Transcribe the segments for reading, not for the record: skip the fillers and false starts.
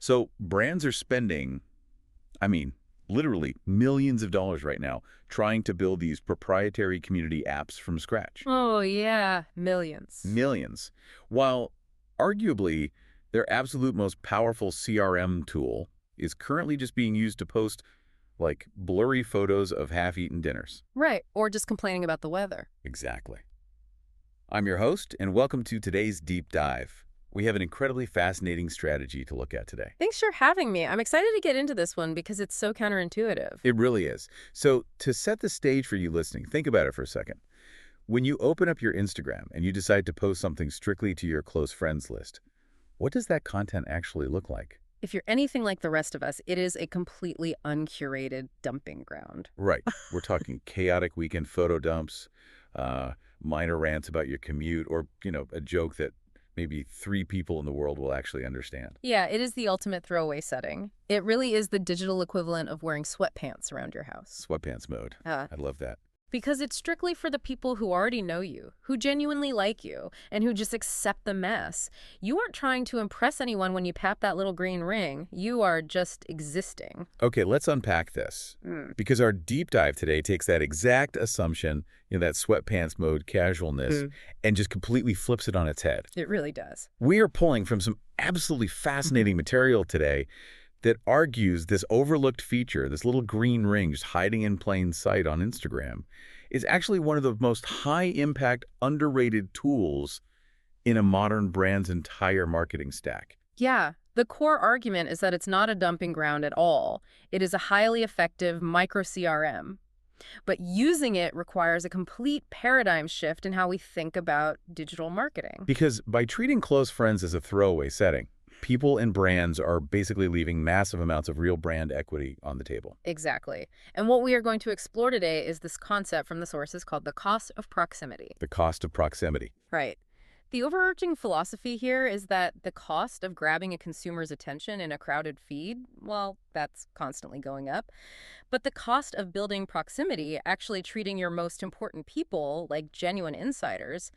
So brands are spending, I mean, literally millions of dollars right now trying to build these proprietary community apps from scratch. Oh, yeah, millions. Millions. While arguably their absolute most powerful CRM tool is currently just being used to post like blurry photos of half-eaten dinners. Right, or just complaining about the weather. Exactly. I'm your host, and welcome to today's Deep Dive. We have an incredibly fascinating strategy to look at today. Thanks for having me. I'm excited to get into this one because it's so counterintuitive. It really is. So to set the stage for you listening, think about it for a second. When you open up your Instagram and you decide to post something strictly to your close friends list, what does that content actually look like? If you're anything like the rest of us, it is a completely uncurated dumping ground. Right. We're talking chaotic weekend photo dumps, minor rants about your commute, or, a joke that maybe 3 people in the world will actually understand. Yeah, it is the ultimate throwaway setting. It really is the digital equivalent of wearing sweatpants around your house. Sweatpants mode. I love that. Because it's strictly for the people who already know you, who genuinely like you, and who just accept the mess. You aren't trying to impress anyone when you pat that little green ring. You are just existing. Okay, let's unpack this. Because our deep dive today takes that exact assumption, that sweatpants mode casualness, and just completely flips it on its head. It really does. We are pulling from some absolutely fascinating material today that argues this overlooked feature, this little green ring just hiding in plain sight on Instagram, is actually one of the most high-impact, underrated tools in a modern brand's entire marketing stack. Yeah, the core argument is that it's not a dumping ground at all. It is a highly effective micro-CRM. But using it requires a complete paradigm shift in how we think about digital marketing. Because by treating close friends as a throwaway setting, people and brands are basically leaving massive amounts of real brand equity on the table. Exactly. And what we are going to explore today is this concept from the sources called the cost of proximity. The cost of proximity. Right. The overarching philosophy here is that the cost of grabbing a consumer's attention in a crowded feed, well, that's constantly going up. But the cost of building proximity, actually treating your most important people like genuine insiders,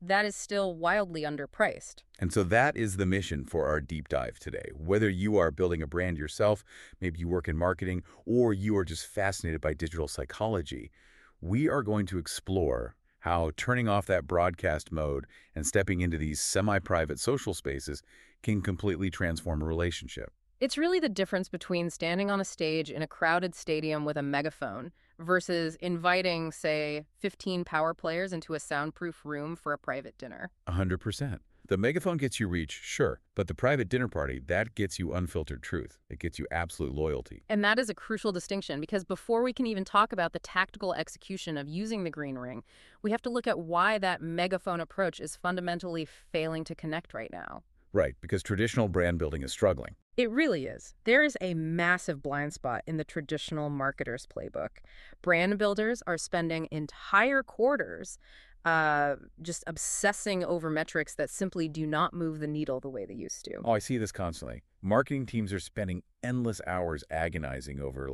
that is still wildly underpriced. And so that is the mission for our deep dive today. Whether you are building a brand yourself, maybe you work in marketing, or you are just fascinated by digital psychology, we are going to explore how turning off that broadcast mode and stepping into these semi-private social spaces can completely transform a relationship. It's really the difference between standing on a stage in a crowded stadium with a megaphone versus inviting, say, 15 power players into a soundproof room for a private dinner. 100%. The megaphone gets you reach, sure, but the private dinner party, that gets you unfiltered truth. It gets you absolute loyalty. And that is a crucial distinction because before we can even talk about the tactical execution of using the green ring, we have to look at why that megaphone approach is fundamentally failing to connect right now. Right, because traditional brand building is struggling. It really is. There is a massive blind spot in the traditional marketer's playbook. Brand builders are spending entire quarters just obsessing over metrics that simply do not move the needle the way they used to. Oh, I see this constantly. Marketing teams are spending endless hours agonizing over,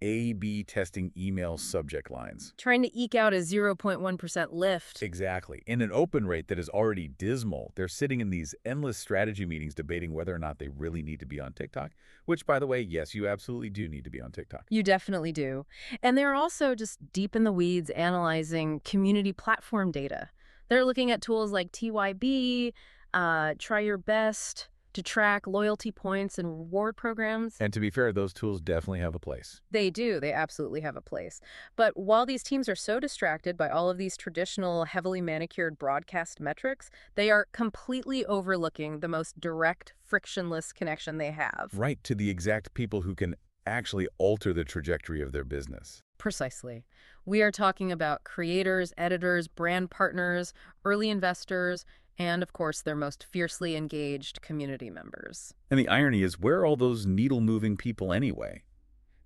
A/B testing email subject lines. Trying to eke out a 0.1% lift. Exactly. In an open rate that is already dismal, they're sitting in these endless strategy meetings debating whether or not they really need to be on TikTok, which, by the way, yes, you absolutely do need to be on TikTok. You definitely do. And they're also just deep in the weeds analyzing community platform data. They're looking at tools like TYB, Try Your Best, to track loyalty points and reward programs. And to be fair, those tools definitely have a place. They do. They absolutely have a place. But while these teams are so distracted by all of these traditional, heavily manicured broadcast metrics, they are completely overlooking the most direct, frictionless connection they have. Right, to the exact people who can actually alter the trajectory of their business. Precisely. We are talking about creators, editors, brand partners, early investors, and, of course, their most fiercely engaged community members. And the irony is, where are all those needle-moving people anyway?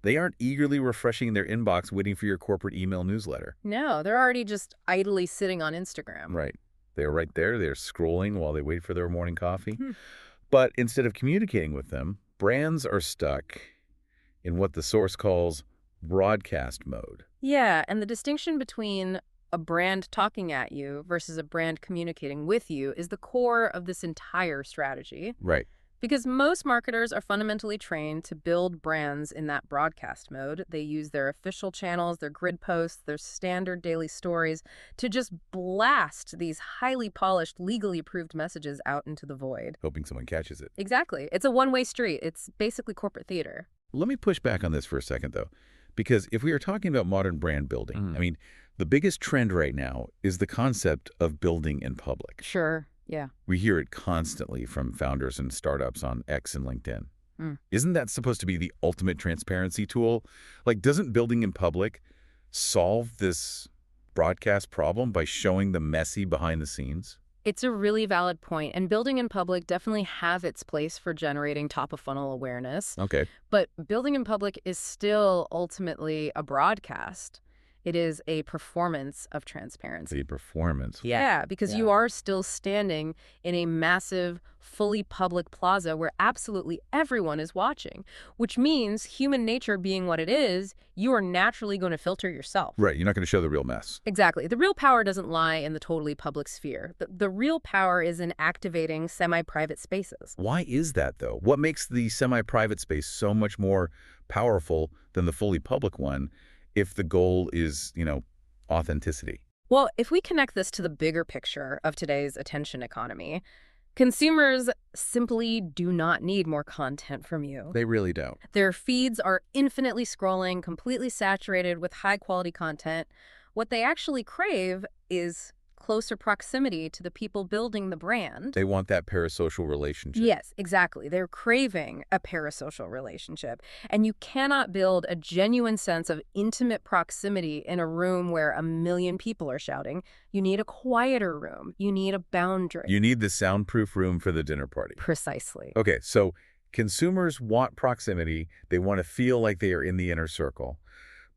They aren't eagerly refreshing their inbox waiting for your corporate email newsletter. No, they're already just idly sitting on Instagram. Right. They're right there. They're scrolling while they wait for their morning coffee. But instead of communicating with them, brands are stuck in what the source calls broadcast mode. Yeah, and the distinction between a brand talking at you versus a brand communicating with you is the core of this entire strategy. Right. Because most marketers are fundamentally trained to build brands in that broadcast mode. They use their official channels, their grid posts, their standard daily stories to just blast these highly polished, legally approved messages out into the void. Hoping someone catches it. Exactly. It's a one-way street. It's basically corporate theater. Let me push back on this for a second, though, because if we are talking about modern brand building, I mean, the biggest trend right now is the concept of building in public. Sure. Yeah. We hear it constantly from founders and startups on X and LinkedIn. Isn't that supposed to be the ultimate transparency tool? Like, doesn't building in public solve this broadcast problem by showing the messy behind the scenes? It's a really valid point, and building in public definitely has its place for generating top-of-funnel awareness. Okay. But building in public is still ultimately a broadcast. It is a performance of transparency. The performance. Yeah, because you are still standing in a massive, fully public plaza where absolutely everyone is watching, which means human nature being what it is, you are naturally going to filter yourself. Right. You're not going to show the real mess. Exactly. The real power doesn't lie in the totally public sphere. The real power is in activating semi-private spaces. Why is that, though? What makes the semi-private space so much more powerful than the fully public one if the goal is, authenticity? Well, if we connect this to the bigger picture of today's attention economy, consumers simply do not need more content from you. They really don't. Their feeds are infinitely scrolling, completely saturated with high-quality content. What they actually crave is closer proximity to the people building the brand. They want that parasocial relationship. Yes, exactly. They're craving a parasocial relationship. And you cannot build a genuine sense of intimate proximity in a room where a million people are shouting. You need a quieter room. You need a boundary. You need the soundproof room for the dinner party. Precisely. Okay, so consumers want proximity. They want to feel like they are in the inner circle.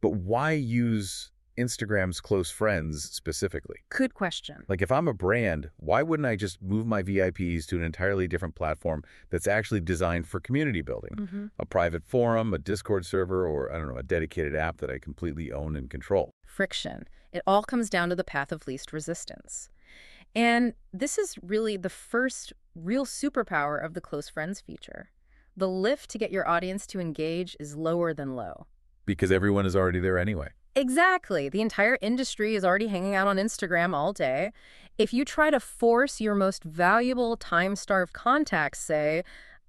But why use Instagram's close friends specifically? Good question. Like, if I'm a brand, why wouldn't I just move my VIPs to an entirely different platform that's actually designed for community building? A private forum, a Discord server, or, I don't know, a dedicated app that I completely own and control. Friction. It all comes down to the path of least resistance. And this is really the first real superpower of the close friends feature. The lift to get your audience to engage is lower than low. Because everyone is already there anyway. Exactly. The entire industry is already hanging out on Instagram all day. If you try to force your most valuable time-starved contacts, say,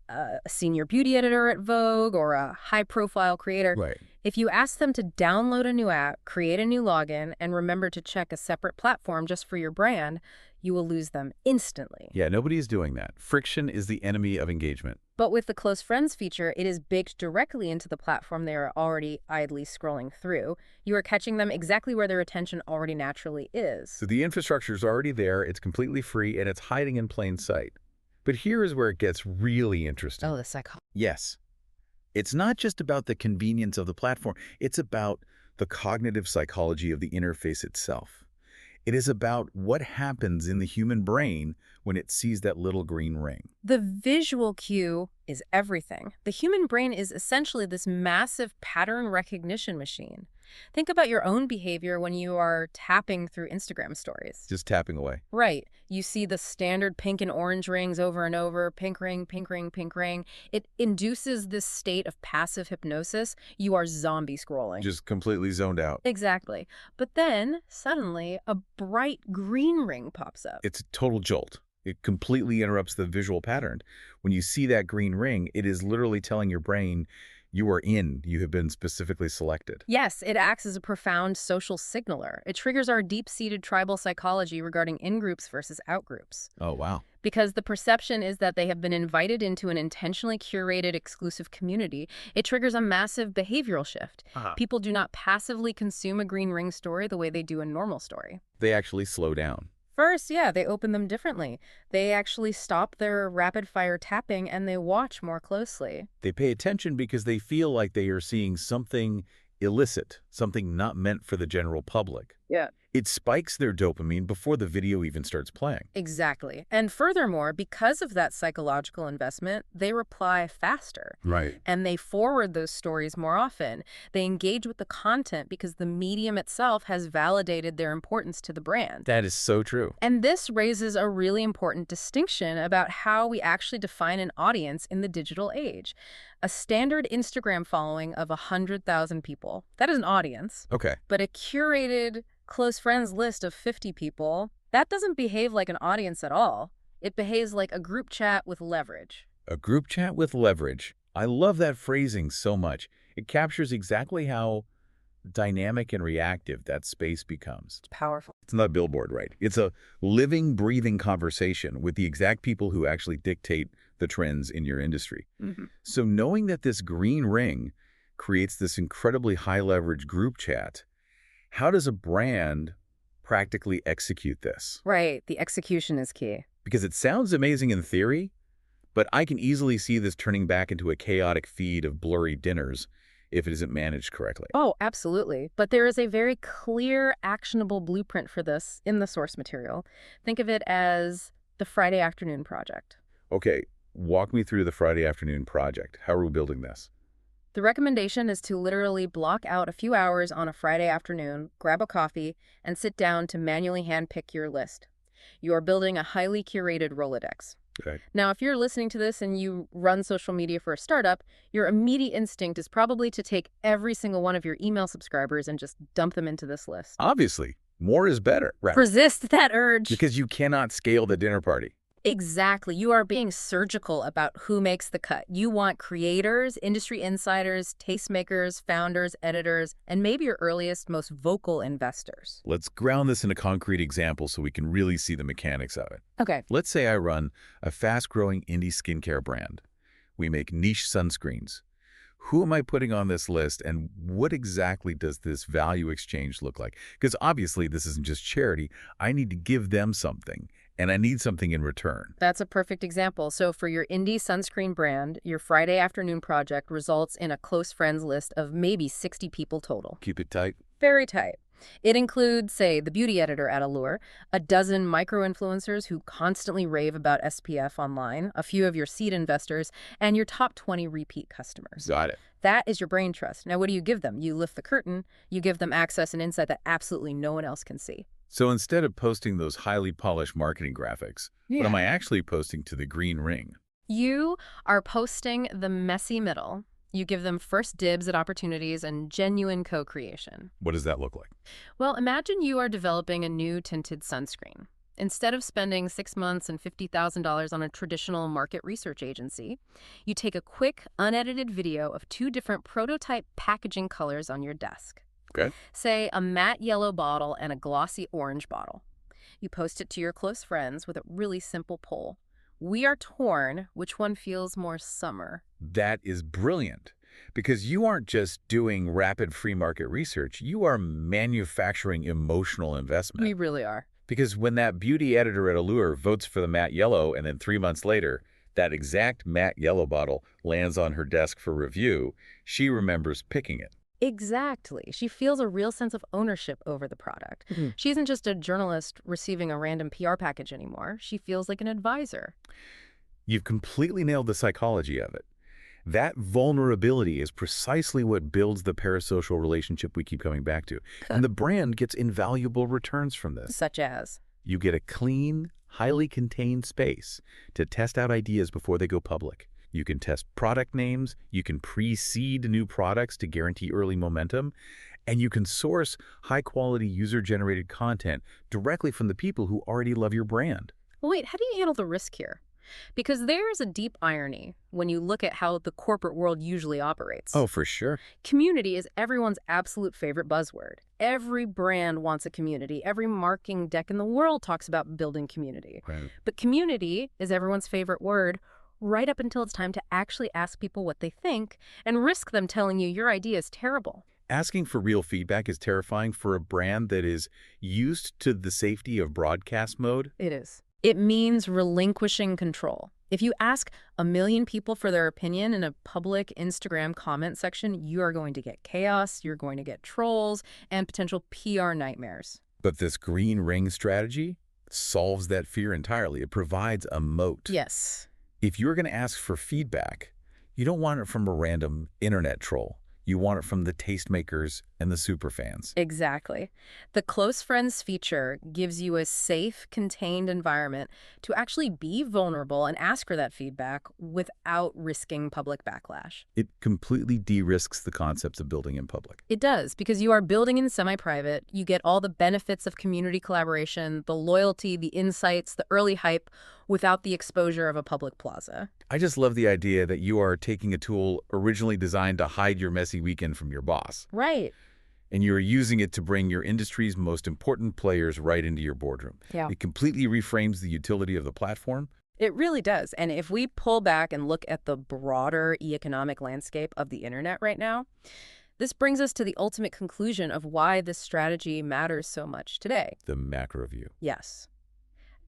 a senior beauty editor at Vogue or a high-profile creator, Right. if you ask them to download a new app, create a new login, and remember to check a separate platform just for your brand, you will lose them instantly. Yeah, nobody is doing that. Friction is the enemy of engagement. But with the Close Friends feature, it is baked directly into the platform they are already idly scrolling through. You are catching them exactly where their attention already naturally is. So the infrastructure is already there, it's completely free, and it's hiding in plain sight. But here is where it gets really interesting. Oh, the psychology. Yes. It's not just about the convenience of the platform. It's about the cognitive psychology of the interface itself. It is about what happens in the human brain when it sees that little green ring. The visual cue is everything. The human brain is essentially this massive pattern recognition machine. Think about your own behavior when you are tapping through Instagram stories. Just tapping away. Right. You see the standard pink and orange rings over and over, pink ring, pink ring, pink ring. It induces this state of passive hypnosis. You are zombie scrolling. Just completely zoned out. Exactly. But then, suddenly, a bright green ring pops up. It's a total jolt. It completely interrupts the visual pattern. When you see that green ring, it is literally telling your brain, you are in, you have been specifically selected. Yes, it acts as a profound social signaler. It triggers our deep-seated tribal psychology regarding in-groups versus out-groups. Oh, wow. Because the perception is that they have been invited into an intentionally curated exclusive community, it triggers a massive behavioral shift. People do not passively consume a green ring story the way they do a normal story. They actually slow down. First, yeah, they open them differently. They actually stop their rapid-fire tapping and they watch more closely. They pay attention because they feel like they are seeing something illicit, something not meant for the general public. Yeah. It spikes their dopamine before the video even starts playing. Exactly. And furthermore, because of that psychological investment, they reply faster. Right. And they forward those stories more often. They engage with the content because the medium itself has validated their importance to the brand. That is so true. And this raises a really important distinction about how we actually define an audience in the digital age. A standard Instagram following of 100,000 people, that is an audience. Okay. But a curated close friends list of 50 people, that doesn't behave like an audience at all. It behaves like a group chat with leverage. A group chat with leverage. I love that phrasing so much. It captures exactly how dynamic and reactive that space becomes. It's powerful. It's not a billboard, right? It's a living, breathing conversation with the exact people who actually dictate the trends in your industry. So knowing that this green ring creates this incredibly high leverage group chat, how does a brand practically execute this? Right. The execution is key. Because it sounds amazing in theory, but I can easily see this turning back into a chaotic feed of blurry dinners if it isn't managed correctly. Oh, absolutely. But there is a very clear, actionable blueprint for this in the source material. Think of it as the Friday afternoon project. Okay, walk me through the Friday afternoon project. How are we building this? The recommendation is to literally block out a few hours on a Friday afternoon, grab a coffee, and sit down to manually handpick your list. You are building a highly curated Rolodex. Okay. Now, if you're listening to this and you run social media for a startup, your immediate instinct is probably to take every single one of your email subscribers and just dump them into this list. Obviously, more is better. Right. Resist that urge. Because you cannot scale the dinner party. Exactly. You are being surgical about who makes the cut. You want creators, industry insiders, tastemakers, founders, editors, and maybe your earliest, most vocal investors. Let's ground this in a concrete example so we can really see the mechanics of it. Okay. Let's say I run a fast-growing indie skincare brand. We make niche sunscreens. Who am I putting on this list, and what exactly does this value exchange look like? Because obviously this isn't just charity. I need to give them something, and I need something in return. That's a perfect example. So for your indie sunscreen brand, your Friday afternoon project results in a close friends list of maybe 60 people total. Keep it tight. Very tight. It includes, say, the beauty editor at Allure, a dozen micro-influencers who constantly rave about SPF online, a few of your seed investors, and your top 20 repeat customers. Got it. That is your brain trust. Now, what do you give them? You lift the curtain, you give them access and insight that absolutely no one else can see. So instead of posting those highly polished marketing graphics, what am I actually posting to the green ring? You are posting the messy middle. You give them first dibs at opportunities and genuine co-creation. What does that look like? Well, imagine you are developing a new tinted sunscreen. Instead of spending 6 months and $50,000 on a traditional market research agency, you take a quick, unedited video of 2 different prototype packaging colors on your desk. Okay. Say a matte yellow bottle and a glossy orange bottle. You post it to your close friends with a really simple poll. We are torn. Which one feels more summer? That is brilliant, because you aren't just doing rapid free market research. You are manufacturing emotional investment. We really are. Because when that beauty editor at Allure votes for the matte yellow, and then 3 months later, that exact matte yellow bottle lands on her desk for review, she remembers picking it. Exactly. She feels a real sense of ownership over the product. She isn't just a journalist receiving a random PR package anymore. She feels like an advisor. You've completely nailed the psychology of it. That vulnerability is precisely what builds the parasocial relationship we keep coming back to. And the brand gets invaluable returns from this. Such as? You get a clean, highly contained space to test out ideas before they go public. You can test product names, you can pre-seed new products to guarantee early momentum, and you can source high-quality user-generated content directly from the people who already love your brand. Well, wait, how do you handle the risk here? Because there is a deep irony when you look at how the corporate world usually operates. Oh, for sure. Community is everyone's absolute favorite buzzword. Every brand wants a community. Every marketing deck in the world talks about building community. Right. But community is everyone's favorite word right up until it's time to actually ask people what they think and risk them telling you your idea is terrible. Asking for real feedback is terrifying for a brand that is used to the safety of broadcast mode. It is. It means relinquishing control. If you ask 1 million people for their opinion in a public Instagram comment section, you are going to get chaos, you're going to get trolls, and potential PR nightmares. But this green ring strategy solves that fear entirely. It provides a moat. Yes. If you're going to ask for feedback, you don't want it from a random internet troll. You want it from the tastemakers and the superfans. Exactly. The close friends feature gives you a safe, contained environment to actually be vulnerable and ask for that feedback without risking public backlash. It completely de-risks the concepts of building in public. It does, because you are building in semi-private. You get all the benefits of community collaboration, the loyalty, the insights, the early hype, without the exposure of a public plaza. I just love the idea that you are taking a tool originally designed to hide your messy weekend from your boss, Right. and you're using it to bring your industry's most important players right into your boardroom. Yeah. It completely reframes the utility of the platform. It really does. And if we pull back and look at the broader economic landscape of the internet right now, this brings us to the ultimate conclusion of why this strategy matters so much today. The macro view. Yes.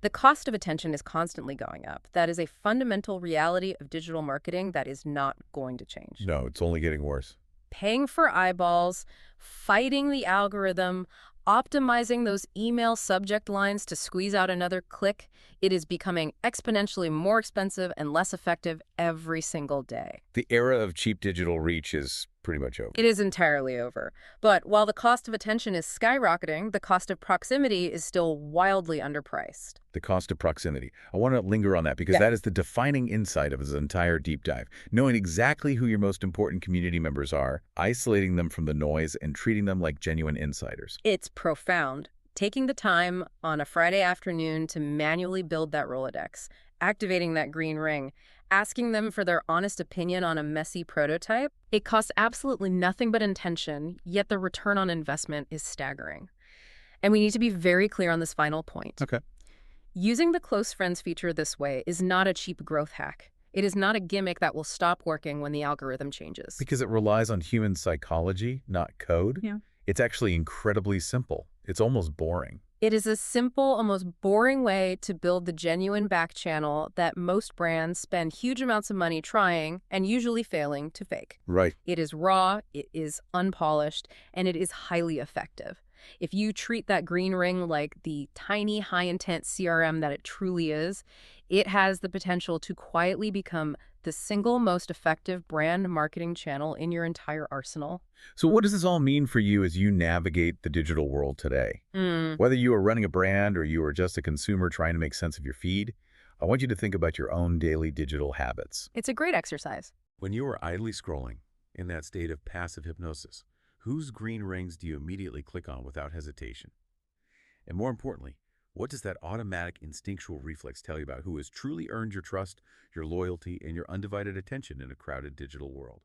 The cost of attention is constantly going up. That is a fundamental reality of digital marketing that is not going to change. No, it's only getting worse. Paying for eyeballs, fighting the algorithm, optimizing those email subject lines to squeeze out another click, it is becoming exponentially more expensive and less effective every single day. The era of cheap digital reach is pretty much over. It is entirely over. But while the cost of attention is skyrocketing, the cost of proximity is still wildly underpriced. The cost of proximity. I want to linger on that because that is the defining insight of this entire deep dive. Knowing exactly who your most important community members are, isolating them from the noise, and treating them like genuine insiders. It's profound. Taking the time on a Friday afternoon to manually build that Rolodex, activating that green ring, asking them for their honest opinion on a messy prototype, it costs absolutely nothing but intention, yet the return on investment is staggering. And we need to be very clear on this final point. Okay. Using the close friends feature this way is not a cheap growth hack. It is not a gimmick that will stop working when the algorithm changes. Because it relies on human psychology, not code. Yeah. It's actually incredibly simple. It's almost boring. It is a simple, almost boring way to build the genuine back channel that most brands spend huge amounts of money trying and usually failing to fake. Right. It is raw, it is unpolished, and it is highly effective. If you treat that green ring like the tiny, high-intent CRM that it truly is, it has the potential to quietly become the single most effective brand marketing channel in your entire arsenal. So what does this all mean for you as you navigate the digital world today? Mm. Whether you are running a brand or you are just a consumer trying to make sense of your feed, I want you to think about your own daily digital habits. It's a great exercise. When you are idly scrolling, in that state of passive hypnosis, whose green rings do you immediately click on without hesitation? And more importantly, what does that automatic instinctual reflex tell you about who has truly earned your trust, your loyalty, and your undivided attention in a crowded digital world?